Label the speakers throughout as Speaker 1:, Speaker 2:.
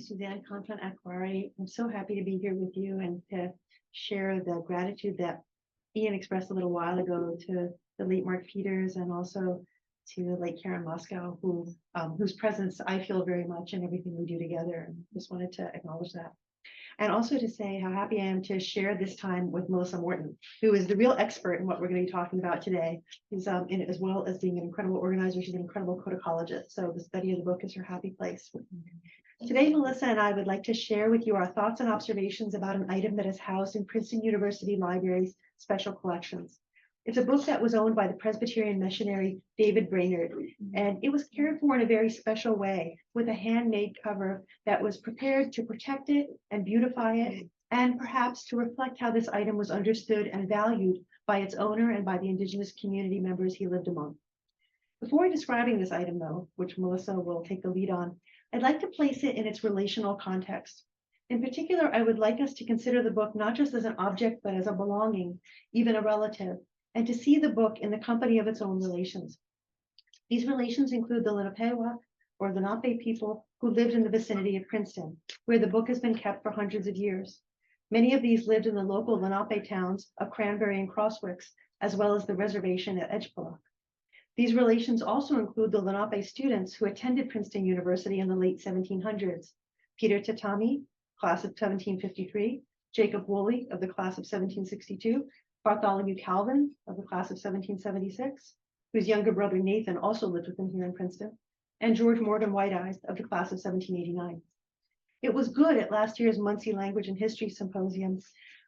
Speaker 1: Suzanne Conklin Akbari. I'm so happy to be here with you and to share the gratitude that Ian expressed a little while ago to the late Mark Peters and also to the late Karen Moscow, whose presence I feel very much in everything we do together. And just wanted to acknowledge that. And also to say how happy I am to share this time with Melissa Moreton, who is the real expert in what we're going to be talking about today. She's in it, as well as being an incredible organizer. She's an incredible codecologist. So the study of the book is her happy place. Today, Melissa and I would like to share with you our thoughts and observations about an item that is housed in Princeton University Library's special collections. It's a book that was owned by the Presbyterian missionary David Brainerd, and it was cared for in a very special way with a handmade cover that was prepared to protect it and beautify it, and perhaps to reflect how this item was understood and valued by its owner and by the Indigenous community members he lived among. Before describing this item, though, which Melissa will take the lead on, I'd like to place it in its relational context. In particular, I would like us to consider the book not just as an object, but as a belonging, even a relative, and to see the book in the company of its own relations. These relations include the Lenape or Lenape people who lived in the vicinity of Princeton, where the book has been kept for hundreds of years. Many of these lived in the local Lenape towns of Cranberry and Crosswicks, as well as the reservation at Edgepollok. These relations also include the Lenape students who attended Princeton University in the late 1700s. Peter Tatami, class of 1753, Jacob Woolley of the class of 1762, Bartholomew Calvin of the class of 1776, whose younger brother Nathan also lived with him here in Princeton, and George Morgan White-Eyes of the class of 1789. It was good at last year's Munsee Language and History Symposium.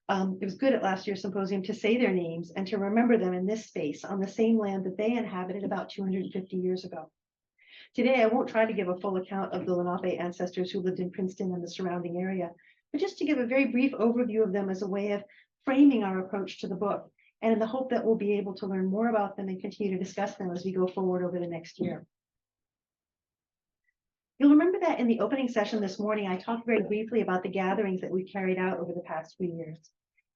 Speaker 1: To say their names and to remember them in this space on the same land that they inhabited about 250 years ago. Today, I won't try to give a full account of the Lenape ancestors who lived in Princeton and the surrounding area, but just to give a very brief overview of them as a way of framing our approach to the book, and in the hope that we'll be able to learn more about them and continue to discuss them as we go forward over the next year. You'll remember that in the opening session this morning, I talked very briefly about the gatherings that we carried out over the past few years.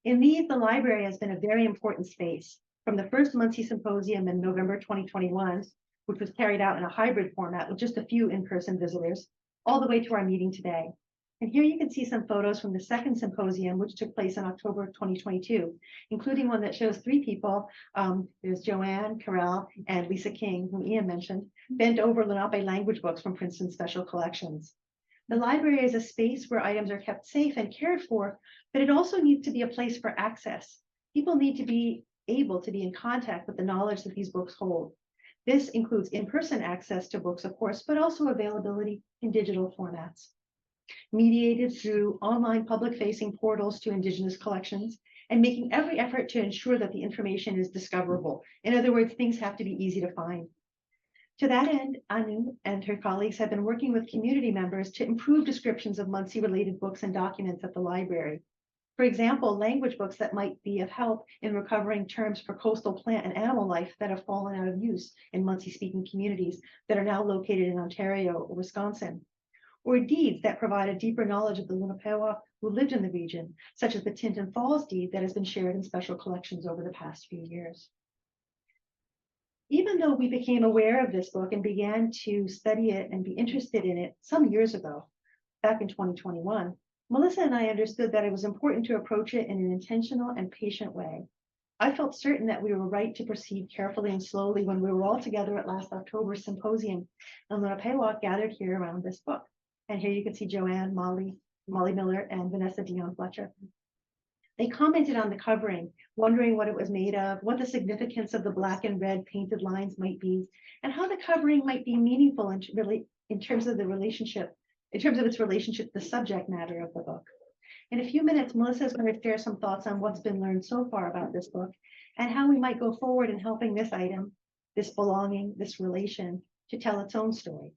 Speaker 1: In these, the library has been a very important space, from the first Munsee Symposium in November 2021, which was carried out in a hybrid format with just a few in-person visitors, all the way to our meeting today. And here you can see some photos from the second symposium, which took place in October of 2022, including one that shows three people. There's Joanne, Carell, and Lisa King, whom Ian mentioned, bent over Lenape language books from Princeton Special Collections. The library is a space where items are kept safe and cared for, but it also needs to be a place for access. People need to be able to be in contact with the knowledge that these books hold. This includes in-person access to books, of course, but also availability in digital formats, mediated through online public-facing portals to Indigenous collections, and making every effort to ensure that the information is discoverable. In other words, things have to be easy to find. To that end, Anu and her colleagues have been working with community members to improve descriptions of Munsee-related books and documents at the library. For example, language books that might be of help in recovering terms for coastal plant and animal life that have fallen out of use in Munsee-speaking communities that are now located in Ontario or Wisconsin, or deeds that provide a deeper knowledge of the Lenape who lived in the region, such as the Tinton Falls deed that has been shared in special collections over the past few years. Even though we became aware of this book and began to study it and be interested in it some years ago, back in 2021, Melissa and I understood that it was important to approach it in an intentional and patient way. I felt certain that we were right to proceed carefully and slowly when we were all together at last October's symposium, and Lenape gathered here around this book. And here you can see Joanne, Molly Miller, and Vanessa Dion Fletcher. They commented on the covering, wondering what it was made of, what the significance of the black and red painted lines might be, and how the covering might be meaningful in terms of its relationship to the subject matter of the book. In a few minutes, Melissa is going to share some thoughts on what's been learned so far about this book and how we might go forward in helping this item, this belonging, this relation, to tell its own story.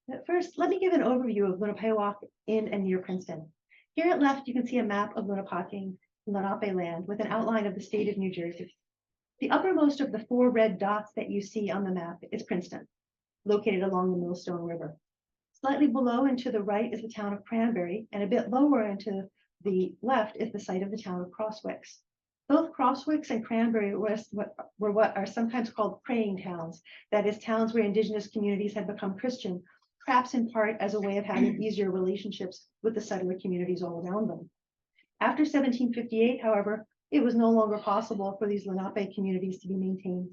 Speaker 1: But first, let me give an overview of Lenape in and near Princeton. Here at left, you can see a map of Lenape land with an outline of the state of New Jersey. The uppermost of the four red dots that you see on the map is Princeton, located along the Millstone River. Slightly below and to the right is the town of Cranberry, and a bit lower and to the left is the site of the town of Crosswicks. Both Crosswicks and Cranberry were what are sometimes called praying towns, that is, towns where Indigenous communities had become Christian perhaps in part as a way of having easier relationships with the settler communities all around them. After 1758, however, it was no longer possible for these Lenape communities to be maintained.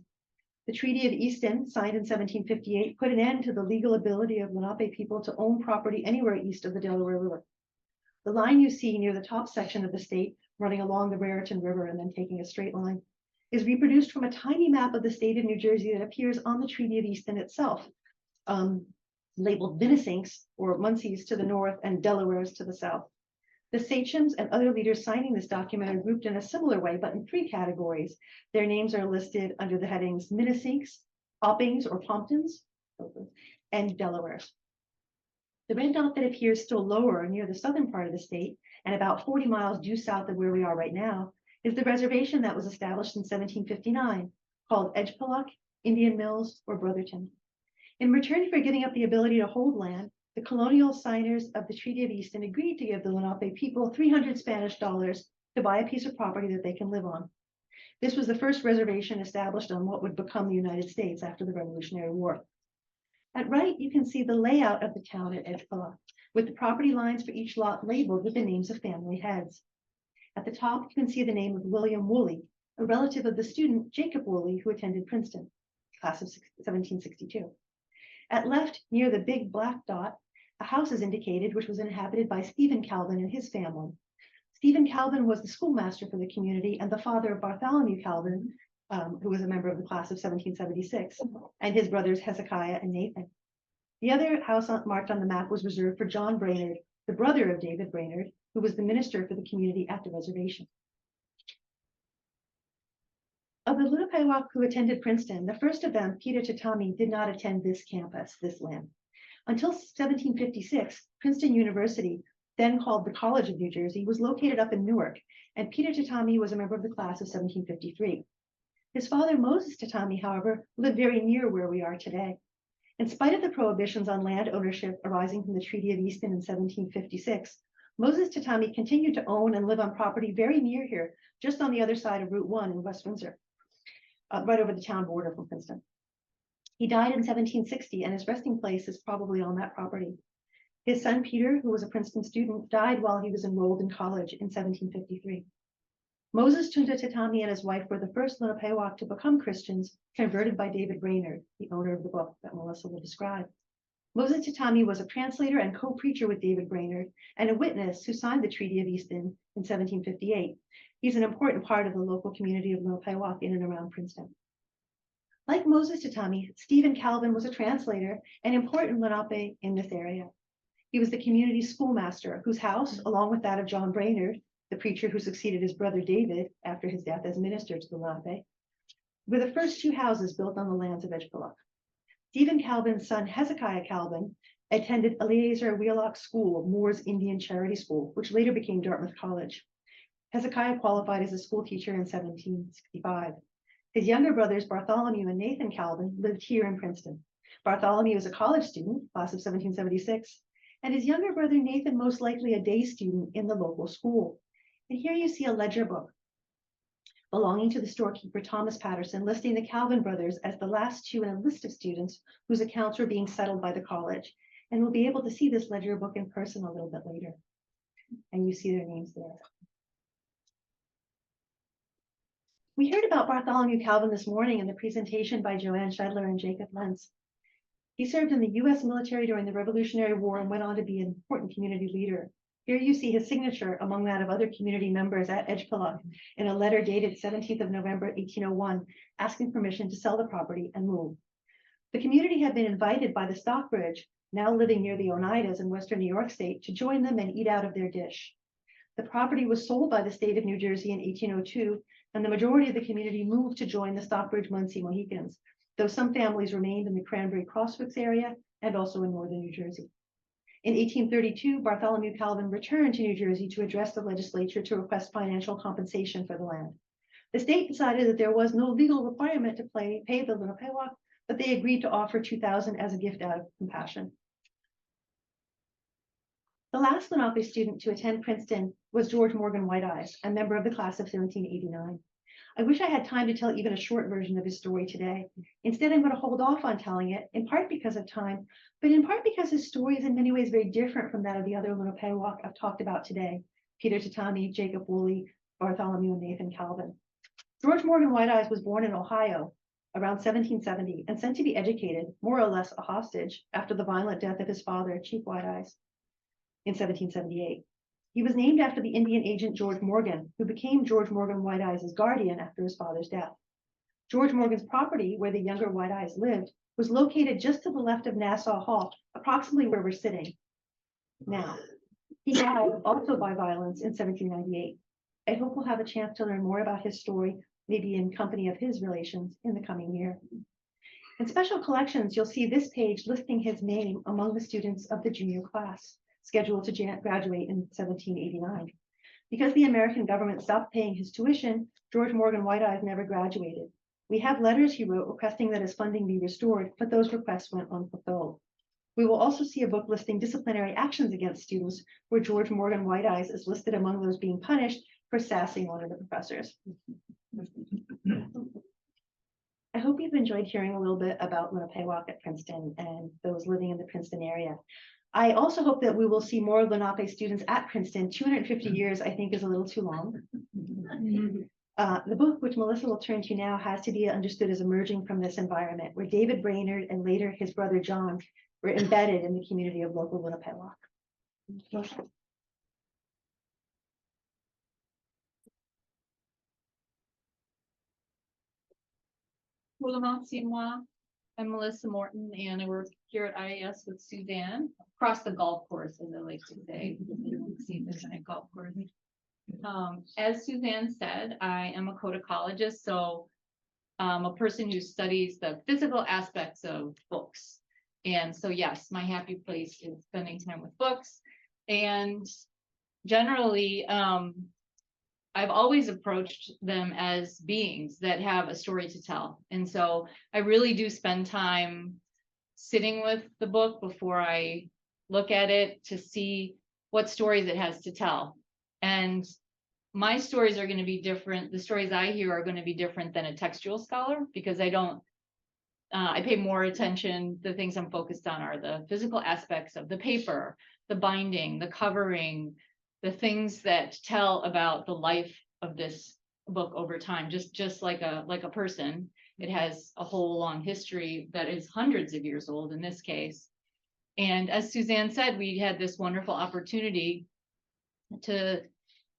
Speaker 1: The Treaty of Easton, signed in 1758, put an end to the legal ability of Lenape people to own property anywhere east of the Delaware River. The line you see near the top section of the state, running along the Moreton River and then taking a straight line, is reproduced from a tiny map of the state of New Jersey that appears on the Treaty of Easton itself, labeled Minnesinks or Munsees to the north and Delawares to the south. The sachems and other leaders signing this document are grouped in a similar way, but in three categories. Their names are listed under the headings Minnesinks, Oppings or Pomptons, and Delawares. The red dot that appears still lower near the southern part of the state and about 40 miles due south of where we are right now is the reservation that was established in 1759 called Edgepullock, Indian Mills, or Brotherton. In return for giving up the ability to hold land, the colonial signers of the Treaty of Easton agreed to give the Lenape people 300 Spanish dollars to buy a piece of property that they can live on. This was the first reservation established on what would become the United States after the Revolutionary War. At right, you can see the layout of the town at Edgepullock, with the property lines for each lot labeled with the names of family heads. At the top, you can see the name of William Woolley, a relative of the student Jacob Woolley, who attended Princeton, class of 1762. At left, near the big black dot, a house is indicated, which was inhabited by Stephen Calvin and his family. Stephen Calvin was the schoolmaster for the community and the father of Bartholomew Calvin, who was a member of the class of 1776, and his brothers Hezekiah and Nathan. The other house marked on the map was reserved for John Brainerd, the brother of David Brainerd, who was the minister for the community at the reservation. Of the Lenape who attended Princeton, the first of them, Peter Tatami, did not attend this campus, this land. Until 1756, Princeton University, then called the College of New Jersey, was located up in Newark, and Peter Tatami was a member of the class of 1753. His father, Moses Tatami, however, lived very near where we are today. In spite of the prohibitions on land ownership arising from the Treaty of Easton in 1756, Moses Tatami continued to own and live on property very near here, just on the other side of Route 1 in West Windsor, right over the town border from Princeton. He died in 1760, and his resting place is probably on that property. His son, Peter, who was a Princeton student, died while he was enrolled in college in 1753. Moses Tunda Tatami and his wife were the first Lenape to become Christians, converted by David Brainerd, the owner of the book that Melissa will describe. Moses Tatami was a translator and co-preacher with David Brainerd and a witness who signed the Treaty of Easton in 1758. He's an important part of the local community of Lenape in and around Princeton. Like Moses Tatami, Stephen Calvin was a translator and important Lenape in this area. He was the community schoolmaster, whose house, along with that of John Brainerd, the preacher who succeeded his brother David after his death as minister to the Lenape, were the first two houses built on the lands of Edgepullock. Stephen Calvin's son, Hezekiah Calvin, attended Eleazar Wheelock School, Moore's Indian Charity School, which later became Dartmouth College. Hezekiah qualified as a school teacher in 1765. His younger brothers, Bartholomew and Nathan Calvin, lived here in Princeton. Bartholomew was a college student, class of 1776, and his younger brother Nathan most likely a day student in the local school. And here you see a ledger book belonging to the storekeeper Thomas Patterson, listing the Calvin brothers as the last two in a list of students whose accounts were being settled by the college. And we'll be able to see this ledger book in person a little bit later. And you see their names there. We heard about Bartholomew Calvin this morning in the presentation by Joanne Scheidler and Jacob Lentz. He served in the U.S. military during the Revolutionary War and went on to be an important community leader. Here you see his signature among that of other community members at Edgepullock in a letter dated 17th of November, 1801, asking permission to sell the property and move. The community had been invited by the Stockbridge, now living near the Oneidas in Western New York State, to join them and eat out of their dish. The property was sold by the state of New Jersey in 1802, and the majority of the community moved to join the Stockbridge Munsee Mohicans, though some families remained in the Cranberry Crosswicks area and also in northern New Jersey. In 1832, Bartholomew Calvin returned to New Jersey to address the legislature to request financial compensation for the land. The state decided that there was no legal requirement to pay the Lenape, but they agreed to offer $2,000 as a gift out of compassion. The last Lenape student to attend Princeton was George Morgan Whiteeyes, a member of the class of 1789. I wish I had time to tell even a short version of his story today. Instead, I'm going to hold off on telling it, in part because of time, but in part because his story is in many ways very different from that of the other Lenape-Walk I've talked about today: Peter Tatami, Jacob Woolley, Bartholomew, and Nathan Calvin. George Morgan Whiteeyes was born in Ohio around 1770 and sent to be educated, more or less a hostage, after the violent death of his father, Chief Whiteeyes, in 1778. He was named after the Indian agent George Morgan, who became George Morgan Whiteeyes' guardian after his father's death. George Morgan's property, where the younger Whiteeyes lived, was located just to the left of Nassau Hall, approximately where we're sitting now. He died also by violence in 1798. I hope we'll have a chance to learn more about his story, maybe in company of his relations, in the coming year. In special collections, you'll see this page listing his name among the students of the junior class, scheduled to graduate in 1789. Because the American government stopped paying his tuition, George Morgan Whiteeyes never graduated. We have letters he wrote requesting that his funding be restored, but those requests went unfulfilled. We will also see a book listing disciplinary actions against students, where George Morgan Whiteeyes is listed among those being punished for sassing one of the professors. I hope you've enjoyed hearing a little bit about Lenape-Walk at Princeton and those living in the Princeton area. I also hope that we will see more Lenape students at Princeton. 250 years, I think, is a little too long. The book, which Melissa will turn to now, has to be understood as emerging from this environment, where David Brainerd and later his brother John were embedded in the community of local Lenape-Walk.
Speaker 2: Munsee. I'm Melissa Moreton, and I work here at IAS with Suzanne, across the golf course, as I like to say. See the giant golf course. As Suzanne said, I am a codecologist, so a person who studies the physical aspects of books. And so, yes, my happy place is spending time with books. And generally, I've always approached them as beings that have a story to tell. And so I really do spend time sitting with the book before I look at it to see what stories it has to tell. And my stories are going to be different. The stories I hear are going to be different than a textual scholar, because I pay more attention. The things I'm focused on are the physical aspects of the paper, the binding, the covering, the things that tell about the life of this book over time, just like a person. It has a whole long history that is hundreds of years old in this case. And as Suzanne said, we had this wonderful opportunity to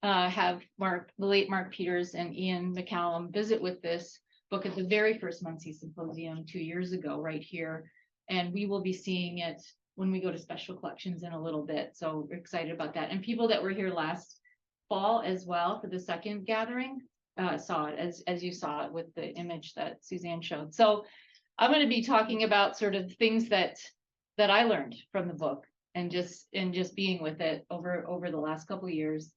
Speaker 2: have the late Mark Peters and Ian McCallum visit with this book at the very first Munsee Symposium 2 years ago, right here. And we will be seeing it when we go to special collections in a little bit. So we're excited about that. And people that were here last fall as well for the second gathering saw it, as you saw it with the image that Suzanne showed. So I'm going to be talking about sort of things that I learned from the book and just being with it over the last couple of years.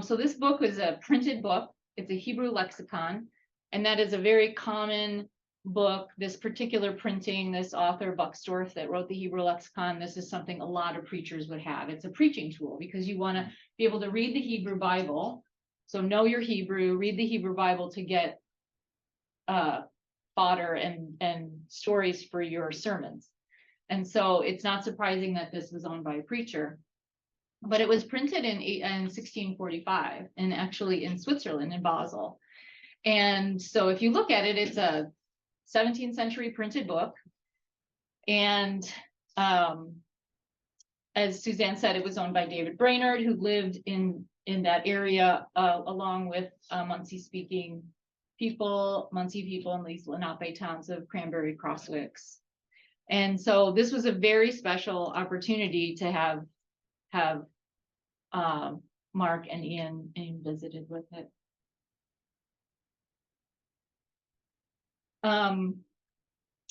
Speaker 2: So this book is a printed book. It's a Hebrew lexicon, and that is a very common book. This particular printing, this author Buxtorf that wrote the Hebrew lexicon, this is something a lot of preachers would have. It's a preaching tool because you want to be able to read the Hebrew Bible. So know your Hebrew, read the Hebrew Bible to get fodder and stories for your sermons. And so it's not surprising that this was owned by a preacher. But it was printed in 1645, and actually in Switzerland, in Basel. And so if you look at it, it's a 17th century printed book. And as Suzanne said, it was owned by David Brainerd, who lived in that area along with Munsee-speaking people, Munsee people in these Lenape towns of Cranberry, Crosswicks. And so this was a very special opportunity to have Mark and Ian visited with it.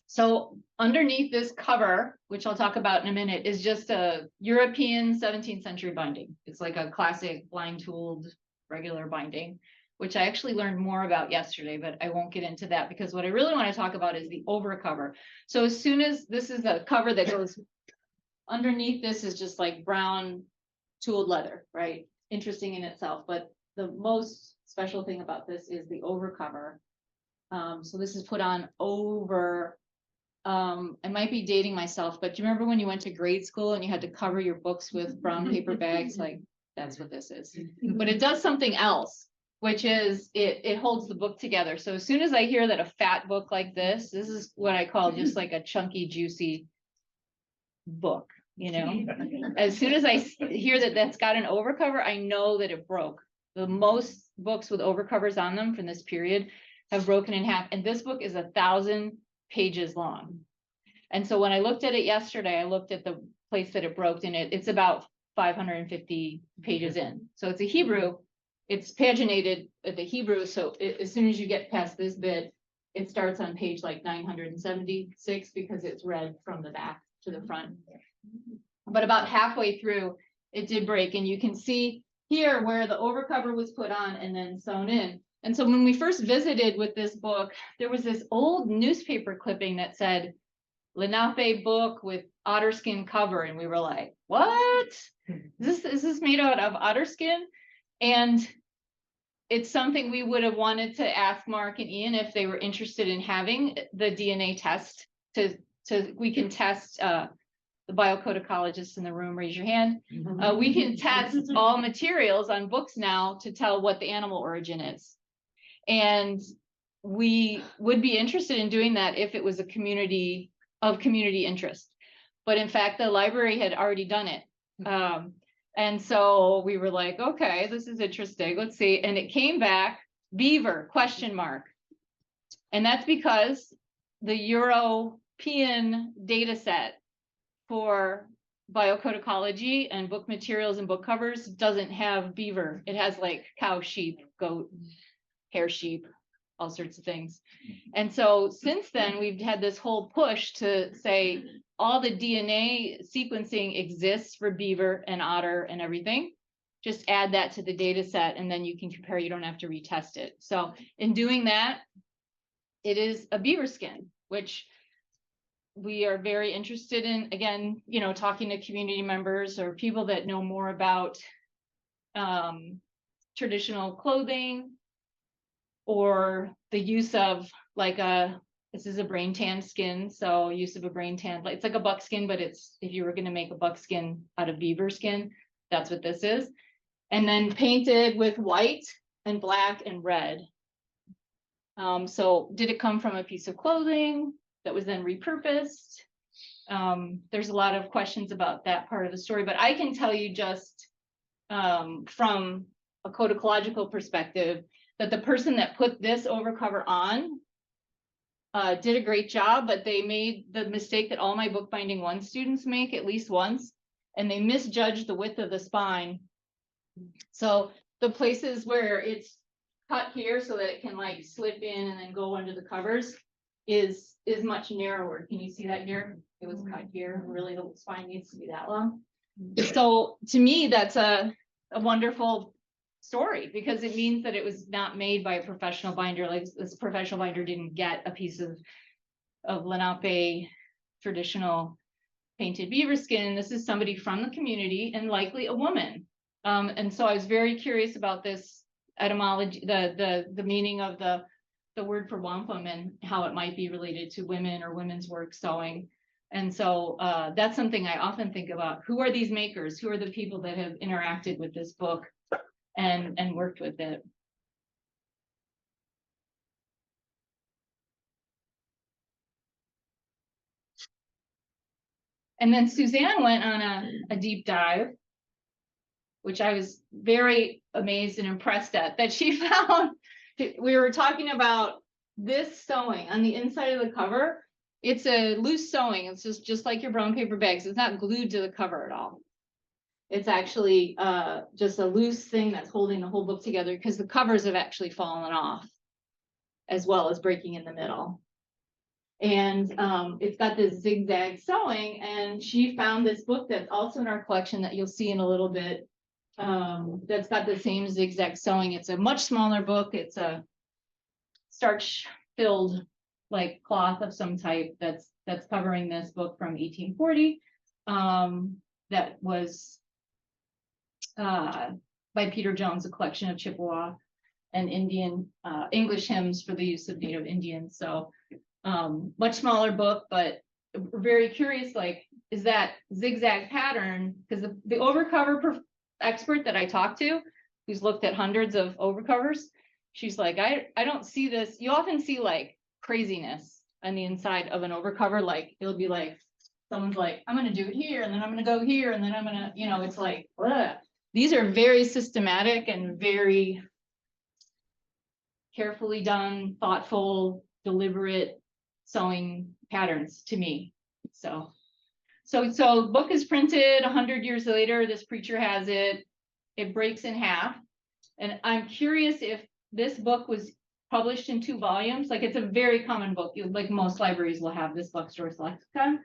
Speaker 2: So underneath this cover, which I'll talk about in a minute, is just a European 17th century binding. It's like a classic blind tooled regular binding, which I actually learned more about yesterday, but I won't get into that because what I really want to talk about is the overcover. So as soon as this is a cover that goes underneath, this is just like brown tooled leather, right? Interesting in itself, but the most special thing about this is the overcover. So this is put on over, I might be dating myself, but do you remember when you went to grade school and you had to cover your books with brown paper bags? Like, that's what this is. But it does something else, which is it holds the book together. So as soon as I hear that a fat book like this is what I call just like a chunky, juicy book, you know. As soon as I hear that that's got an overcover, I know that it broke. The most books with overcovers on them from this period have broken in half, and this book is 1,000 pages long. And so when I looked at it yesterday, I looked at the place that it broke in it. It's about 550 pages in. So it's a Hebrew. It's paginated at the Hebrew. So as soon as you get past this bit, it starts on page like 976 because it's read from the back to the front. But about halfway through, it did break. And you can see here where the overcover was put on and then sewn in. And so when we first visited with this book, there was this old newspaper clipping that said, Lenape book with otter skin cover. And we were like, what? Is this made out of otter skin? And it's something we would have wanted to ask Mark and Ian if they were interested in having the DNA test we can test the biocodicologists in the room, raise your hand. We can test all materials on books now to tell what the animal origin is. And we would be interested in doing that if it was a community of community interest. But in fact, the library had already done it. And so we were like, okay, this is interesting. Let's see. And it came back, beaver, ? And that's because the European data set for biocodicology and book materials and book covers doesn't have beaver. It has like cow, sheep, goat, hair, sheep, all sorts of things. And so since then, we've had this whole push to say all the DNA sequencing exists for beaver and otter and everything. Just add that to the data set and then you can compare. You don't have to retest it. So in doing that, it is a beaver skin, which we are very interested in. Again, you know, talking to community members or people that know more about traditional clothing, or the use of like this is a brain tan skin. So use of a brain tan, it's like a buckskin, but it's, if you were going to make a buckskin out of beaver skin, that's what this is. And then painted with white and black and red. So did it come from a piece of clothing that was then repurposed? There's a lot of questions about that part of the story, but I can tell you just from a codicological perspective, that the person that put this overcover on did a great job, but they made the mistake that all my bookbinding 1 students make at least once, and they misjudged the width of the spine. So the places where it's cut here so that it can like slip in and then go under the covers is much narrower. Can you see that here? It was cut here. Really, the spine needs to be that long. So to me, that's a wonderful story, because it means that it was not made by a professional binder. Like this professional binder didn't get a piece of Lenape traditional painted beaver skin. This is somebody from the community and likely a woman. And so I was very curious about this etymology, the meaning of the word for wampum and how it might be related to women or women's work sewing. And so that's something I often think about. Who are these makers? Who are the people that have interacted with this book and worked with it? And then Suzanne went on a deep dive, which I was very amazed and impressed at, that she found. We were talking about this sewing on the inside of the cover. It's a loose sewing. It's just like your brown paper bags. It's not glued to the cover at all. It's actually just a loose thing that's holding the whole book together, because the covers have actually fallen off as well as breaking in the middle. And it's got this zigzag sewing, and she found this book that's also in our collection that you'll see in a little bit, that's got the same zigzag sewing. It's a much smaller book. It's a starch filled like cloth of some type that's covering this book from 1840 that was by Peter Jones, a collection of Chippewa and Indian, English hymns for the use of Native Indians. So much smaller book, but very curious, like, is that zigzag pattern? Because the overcover expert that I talked to, who's looked at hundreds of overcovers, she's like, I don't see this. You often see like craziness on the inside of an overcover. Like it'll be like, someone's like, I'm going to do it here, and then I'm going to go here, and then I'm going to, you know, it's like, ugh. These are very systematic and very carefully done, thoughtful, deliberate sewing patterns to me. So book is printed 100 years later. This preacher has it. It breaks in half. And I'm curious if this book was published in 2 volumes. Like it's a very common book. Like most libraries will have this Bookstore's lexicon.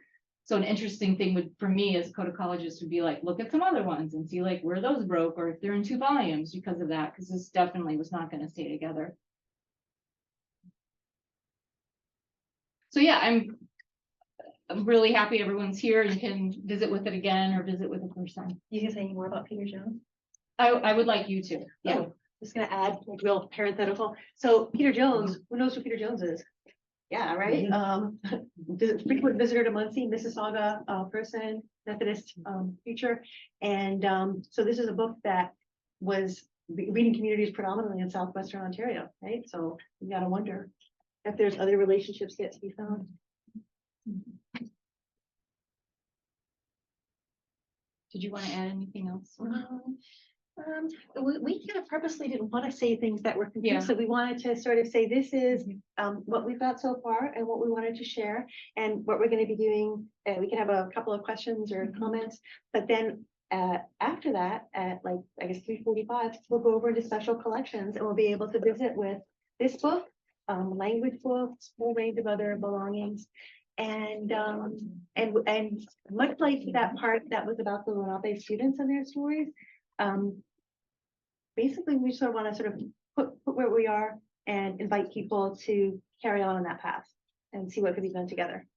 Speaker 2: So an interesting thing would, for me as codecologist, would be like, look at some other ones and see like where those broke, or if they're in 2 volumes because of that, because this definitely was not going to stay together. So yeah, I'm really happy everyone's here. You can visit with it again or visit with it first time.
Speaker 1: You can say any more about Peter Jones?
Speaker 2: I would like you to. Yeah.
Speaker 1: Oh, just gonna add like real parenthetical. So Peter Jones, who knows who Peter Jones is? Yeah, right. The frequent visitor to Munsee, Mississauga person, Methodist preacher. And so this is a book that was reading communities predominantly in southwestern Ontario, right? So you gotta wonder if there's other relationships yet to be found.
Speaker 2: Did you want to add anything else?
Speaker 1: We kind of purposely didn't want to say things that were confusing.
Speaker 2: Yeah.
Speaker 1: So we wanted to sort of say, this is what we've got so far and what we wanted to share and what we're going to be doing. We can have a couple of questions or comments, but then after that, at like, I guess 3:45, we'll go over into special collections and we'll be able to visit with this book, language books, whole range of other belongings. And much like that part that was about the Lenape students and their stories, basically we sort of want to sort of put where we are and invite people to carry on that path and see what could be done together.